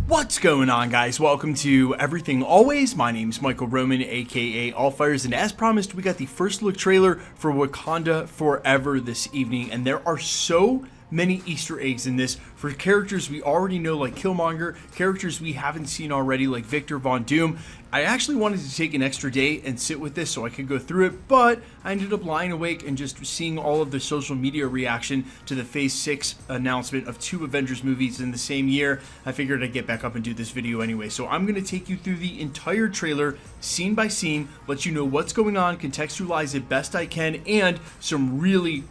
What's going on, guys? Welcome to Everything Always. My name's Michael Roman, aka Allfires, and as promised, we got the first look trailer for Wakanda Forever this evening, and there are so many Easter eggs in this for characters we already know like Killmonger, characters we haven't seen already like Victor Von Doom. I actually wanted to take an extra day and sit with this so I could go through it, but I ended up lying awake and just seeing all of the social media reaction to the Phase 6 announcement of 2 Avengers movies in the same year. I figured I'd get back up and do this video anyway, so I'm going to take you through the entire trailer, scene by scene, let you know what's going on, contextualize it best I can, and some really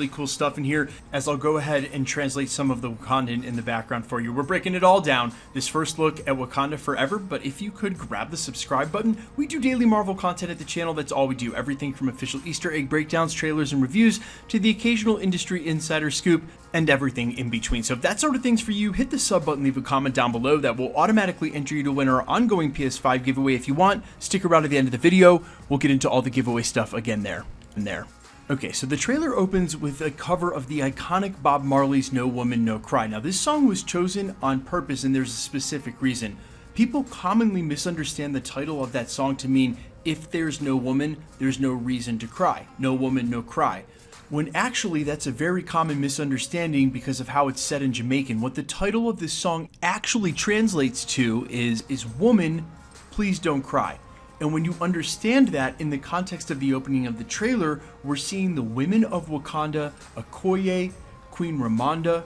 cool stuff in here as I'll go ahead and translate some of the Wakandan in the background for you. We're breaking it all down, this first look at Wakanda Forever, but if you could grab the subscribe button. We do daily Marvel content at the channel. That's all we do. Everything from official Easter egg breakdowns, trailers, and reviews to the occasional industry insider scoop and everything in between. So if that sort of thing's for you, hit the sub button, leave a comment down below. That will automatically enter you to win our ongoing PS5 giveaway. If you want, stick around at the end of the video. We'll get into all the giveaway stuff again there and there. Okay, so the trailer opens with a cover of the iconic Bob Marley's No Woman, No Cry. Now, this song was chosen on purpose, and there's a specific reason. People commonly misunderstand the title of that song to mean, if there's no woman, there's no reason to cry. No woman, no cry. When actually, that's a very common misunderstanding because of how it's said in Jamaican. What the title of this song actually translates to is woman, please don't cry. And when you understand that in the context of the opening of the trailer, we're seeing the women of Wakanda, Okoye, Queen Ramonda,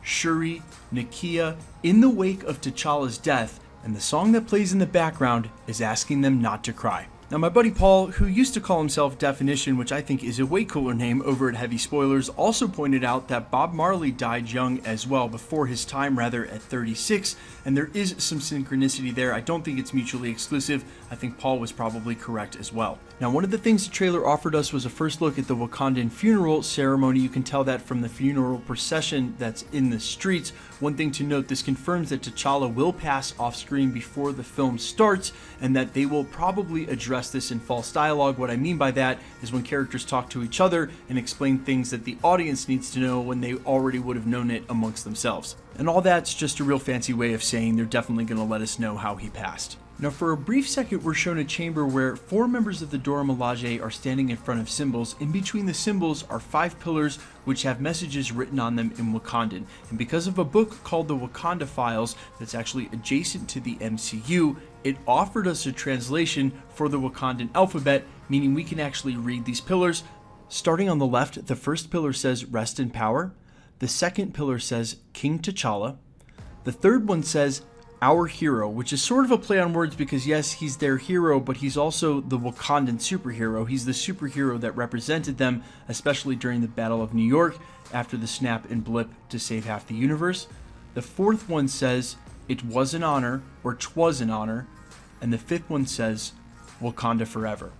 Shuri, Nakia, in the wake of T'Challa's death, and the song that plays in the background is asking them not to cry. Now, my buddy Paul, who used to call himself Definition, which I think is a way cooler name over at Heavy Spoilers, also pointed out that Bob Marley died young as well, before his time rather, at 36, and there is some synchronicity there. I don't think it's mutually exclusive. I think Paul was probably correct as well. Now, one of the things the trailer offered us was a first look at the Wakandan funeral ceremony. You can tell that from the funeral procession that's in the streets. One thing to note, this confirms that T'Challa will pass off screen before the film starts, and that they will probably address this in false dialogue. What I mean by that is when characters talk to each other and explain things that the audience needs to know when they already would have known it amongst themselves. And all that's just a real fancy way of saying they're definitely going to let us know how he passed. Now, for a brief second, we're shown a chamber where 4 members of the Dora Milaje are standing in front of symbols. In between the symbols are 5 pillars which have messages written on them in Wakandan. And because of a book called the Wakanda Files that's actually adjacent to the MCU, it offered us a translation for the Wakandan alphabet, meaning we can actually read these pillars. Starting on the left, the first pillar says Rest in Power. The second pillar says King T'Challa. The third one says Our Hero, which is sort of a play on words because yes, he's their hero, but he's also the Wakandan superhero. He's the superhero that represented them, especially during the Battle of New York after the snap and blip to save half the universe. The fourth one says It Was an Honor, or 'Twas an Honor. And the fifth one says Wakanda Forever.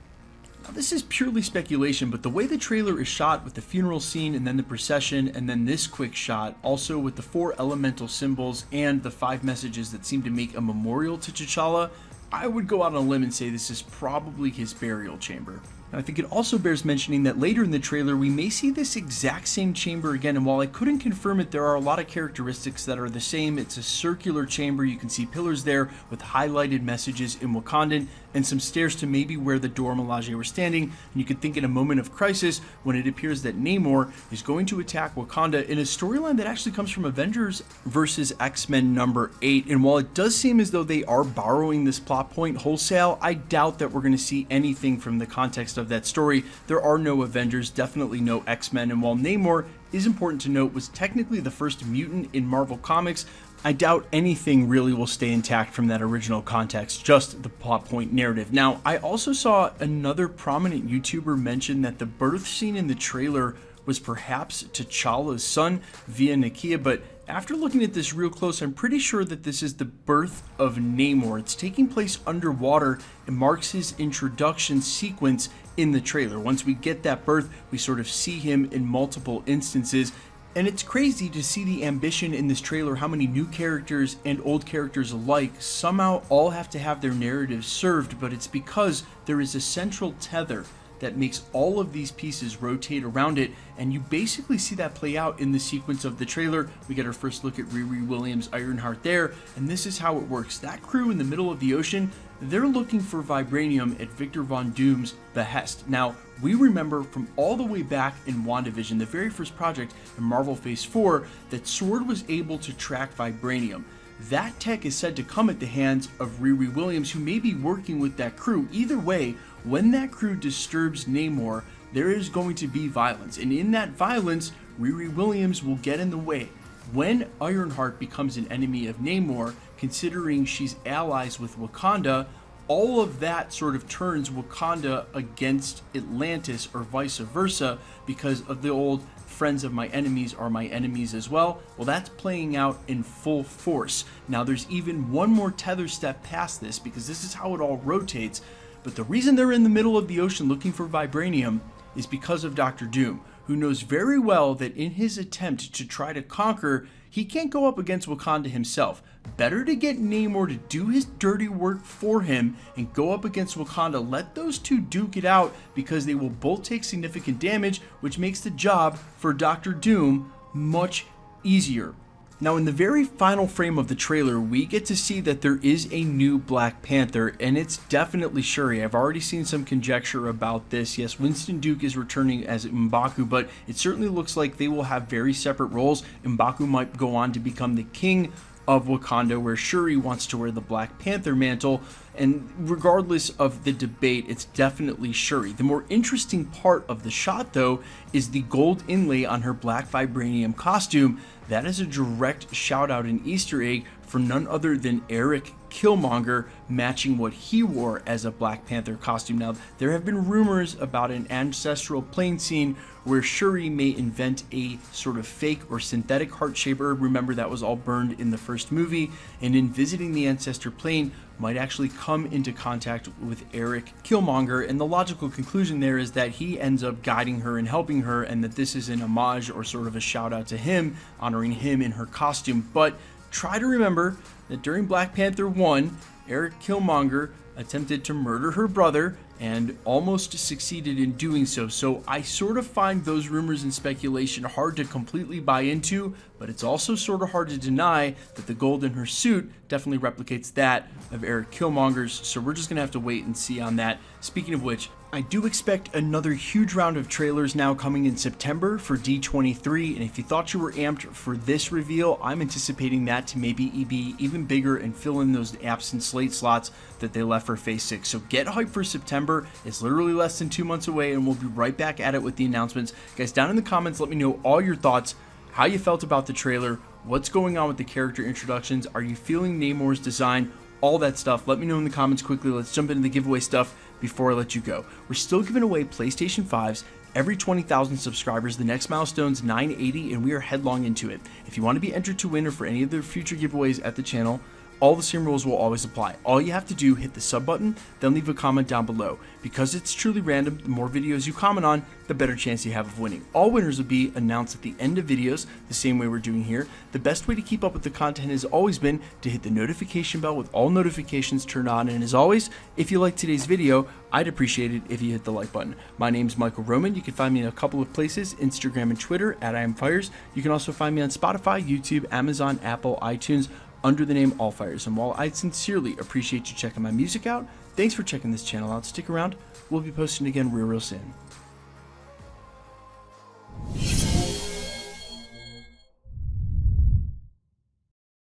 Now, this is purely speculation, but the way the trailer is shot with the funeral scene and then the procession and then this quick shot, also with the 4 elemental symbols and the 5 messages that seem to make a memorial to T'Challa, I would go out on a limb and say this is probably his burial chamber. Now, I think it also bears mentioning that later in the trailer we may see this exact same chamber again, and while I couldn't confirm it, there are a lot of characteristics that are the same. It's a circular chamber. You can see pillars there with highlighted messages in Wakandan and some stairs to maybe where the Dora Milaje were standing, and you could think in a moment of crisis when it appears that Namor is going to attack Wakanda in a storyline that actually comes from Avengers vs. X-Men number 8, and while it does seem as though they are borrowing this plot point wholesale, I doubt that we're going to see anything from the context of that story. There are no Avengers, definitely no X-Men, and while Namor is important to note was technically the first mutant in Marvel Comics, I doubt anything really will stay intact from that original context, just the plot point narrative. Now, I also saw another prominent YouTuber mention that the birth scene in the trailer was perhaps T'Challa's son via Nakia, but after looking at this real close, I'm pretty sure that this is the birth of Namor. It's taking place underwater and marks his introduction sequence in the trailer. Once we get that birth, we sort of see him in multiple instances. And it's crazy to see the ambition in this trailer, how many new characters and old characters alike somehow all have to have their narratives served, but it's because there is a central tether that makes all of these pieces rotate around it, and you basically see that play out in the sequence of the trailer. We get our first look at Riri Williams' Ironheart there, and this is how it works. That crew in the middle of the ocean, they're looking for vibranium at Victor Von Doom's behest. Now, we remember from all the way back in WandaVision, the very first project in Marvel Phase 4, that SWORD was able to track vibranium. That tech is said to come at the hands of Riri Williams, who may be working with that crew. Either way, when that crew disturbs Namor, there is going to be violence, and in that violence, Riri Williams will get in the way. When Ironheart becomes an enemy of Namor, considering she's allies with Wakanda, all of that sort of turns Wakanda against Atlantis or vice versa, because of the old friends of my enemies are my enemies as well. Well, that's playing out in full force. Now, there's even one more tether step past this, because this is how it all rotates. But the reason they're in the middle of the ocean looking for vibranium is because of Dr. Doom, who knows very well that in his attempt to try to conquer, he can't go up against Wakanda himself. Better to get Namor to do his dirty work for him and go up against Wakanda. Let those two duke it out, because they will both take significant damage, which makes the job for Dr. Doom much easier. Now, in the very final frame of the trailer, we get to see that there is a new Black Panther, and it's definitely Shuri. I've already seen some conjecture about this. Yes, Winston Duke is returning as M'Baku, but it certainly looks like they will have very separate roles. M'Baku might go on to become the king of Wakanda, where Shuri wants to wear the Black Panther mantle, and regardless of the debate, it's definitely Shuri. The more interesting part of the shot, though, is the gold inlay on her black vibranium costume. That is a direct shout out and Easter egg for none other than Eric Killmonger, matching what he wore as a Black Panther costume. Now, there have been rumors about an ancestral plane scene where Shuri may invent a sort of fake or synthetic heart-shaped herb. Remember, that was all burned in the first movie, and in visiting the ancestor plane, might actually come into contact with Eric Killmonger, and the logical conclusion there is that he ends up guiding her and helping her, and that this is an homage or sort of a shout out to him, honoring him in her costume. But try to remember that during Black Panther 1, Eric Killmonger attempted to murder her brother and almost succeeded in doing so. So I sort of find those rumors and speculation hard to completely buy into, but it's also sort of hard to deny that the gold in her suit definitely replicates that of Eric Killmonger's. So we're just gonna have to wait and see on that. Speaking of which, I do expect another huge round of trailers now coming in September for D23, and if you thought you were amped for this reveal, I'm anticipating that to maybe be even bigger and fill in those absent slate slots that they left for Phase 6. So get hyped for September. It's literally less than 2 months away, and we'll be right back at it with the announcements. Guys, down in the comments, let me know all your thoughts, how you felt about the trailer, what's going on with the character introductions, are you feeling Namor's design, all that stuff. Let me know in the comments quickly. Let's jump into the giveaway stuff before I let you go. We're still giving away PlayStation 5s every 20,000 subscribers. The next milestone's 980, and we are headlong into it. If you want to be entered to win or for any of the future giveaways at the channel, all the same rules will always apply. All you have to do, hit the sub button, then leave a comment down below. Because it's truly random, the more videos you comment on, the better chance you have of winning. All winners will be announced at the end of videos, the same way we're doing here. The best way to keep up with the content has always been to hit the notification bell with all notifications turned on. And as always, if you liked today's video, I'd appreciate it if you hit the like button. My name's Michael Roman. You can find me in a couple of places, Instagram and Twitter at IamFires. You can also find me on Spotify, YouTube, Amazon, Apple, iTunes, under the name Allfires. And while I sincerely appreciate you checking my music out, thanks for checking this channel out. Stick around. We'll be posting again real soon.